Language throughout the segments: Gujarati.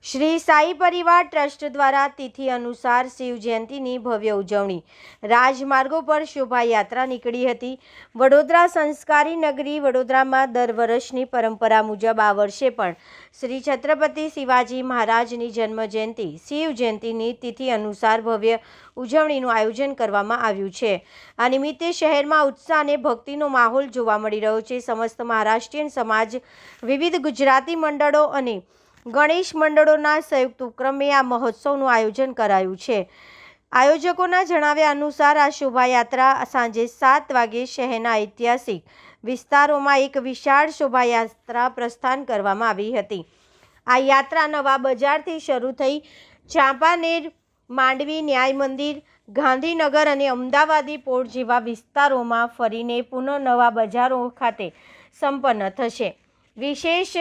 શ્રી સાઈ પરિવાર ટ્રસ્ટ દ્વારા તિથિ અનુસાર શિવ જયંતીની ભવ્ય ઉજવણી રાજમાર્ગો પર શોભાયાત્રા નીકળી હતી। વડોદરા સંસ્કારી નગરી વડોદરામાં દર વર્ષની પરંપરા મુજબ આ વર્ષે પણ શ્રી છત્રપતિ શિવાજી મહારાજની જન્મજયંતિ શિવ જયંતીની તિથિ અનુસાર ભવ્ય ઉજવણીનું આયોજન કરવામાં આવ્યું છે। આ નિમિત્તે શહેરમાં ઉત્સાહ અને ભક્તિનો માહોલ જોવા મળી રહ્યો છે। સમસ્ત મહારાષ્ટ્રીયન સમાજ, વિવિધ ગુજરાતી મંડળો અને ગણેશ મંડળોના સંયુક્ત ઉપક્રમે આ મહોત્સવનું આયોજન કરાયું છે। આયોજકોના જણાવ્યા અનુસાર આ શોભાયાત્રા સાંજે 7 વાગે શહેરના ઐતિહાસિક વિસ્તારોમાં એક વિશાળ શોભાયાત્રા પ્રસ્થાન કરવામાં આવી હતી। આ યાત્રા નવા બજારથી શરૂ થઈ ચાંપાનેર, માંડવી, ન્યાય મંદિર, ગાંધીનગર અને અમદાવાદી પોર્ટ જેવા વિસ્તારોમાં ફરીને પુનઃ નવા બજારો ખાતે સંપન્ન થશે। વિશેષ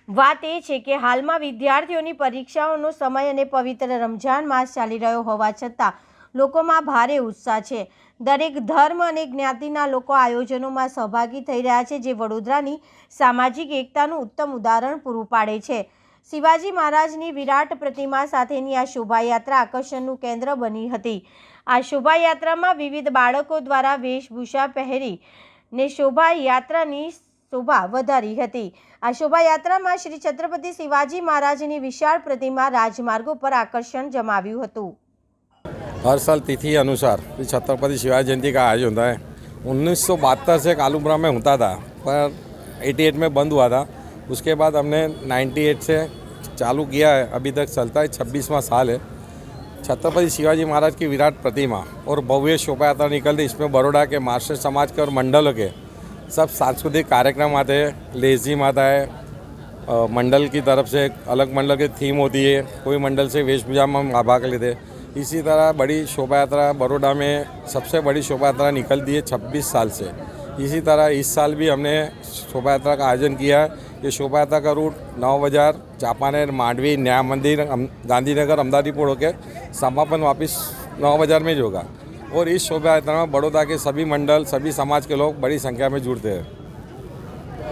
વાત એ છે કે હાલમાં વિદ્યાર્થીઓની પરીક્ષાઓનો સમય અને પવિત્ર રમઝાન માસ ચાલી રહ્યો હોવા છતાં લોકોમાં ભારે ઉત્સાહ છે। દરેક ધર્મ અને જ્ઞાતિના લોકો આયોજનોમાં સહભાગી થઈ રહ્યા છે, જે વડોદરાની સામાજિક એકતાનું ઉત્તમ ઉદાહરણ પૂરું પાડે છે। શિવાજી મહારાજની વિરાટ પ્રતિમા સાથેની આ શોભાયાત્રા આકર્ષણનું કેન્દ્ર બની હતી। આ શોભાયાત્રામાં વિવિધ બાળકો દ્વારા વેશભૂષા પહેરીને શોભાયાત્રાની શોભા વધારી હતી। આ શોભાયાત્રામાં શ્રી છત્રપતિ શિવાજી महाराजની विशाल प्रतिमा राजमार्गों पर आकर्षण जमाव्યું હતું। हर साल तिथि अनुसार श्री छत्रपति शिवाजी जयंती का आयोजन होता है। 1972 से कालूपुरा में होता था, पर 88 में बंद हुआ था। उसके बाद हमने 98 से चालू किया है, अभी तक चलता है। 26वां साल है। छत्रपति शिवाजी महाराज की विराट प्रतिमा और भव्य शोभा यात्रा निकलती। इसमें बड़ौदा के मास्टर समाज के और मंडलों के सब सांस्कृतिक कार्यक्रम आते हैं। लेज़िम आता है, मंडल की तरफ से अलग मंडल की थीम होती है, कोई मंडल से वेशभूषा में भाग लेते हैं। इसी तरह बड़ी शोभा यात्रा बड़ौदा में सबसे बड़ी शोभा यात्रा निकलती है 26 साल से। इसी तरह इस साल भी हमने शोभा यात्रा का आयोजन किया है। ये शोभा यात्रा का रूट 9 बाजार, चांपानेर, मांडवी, न्याय मंदिर, गांधीनगर, अमदावादीपुर होकर समापन वापस 9 बाजार में ही होगा। और इस शोभा यात्रा में बड़ौदा के सभी मंडल, सभी समाज के लोग बड़ी संख्या में जुड़ते हैं।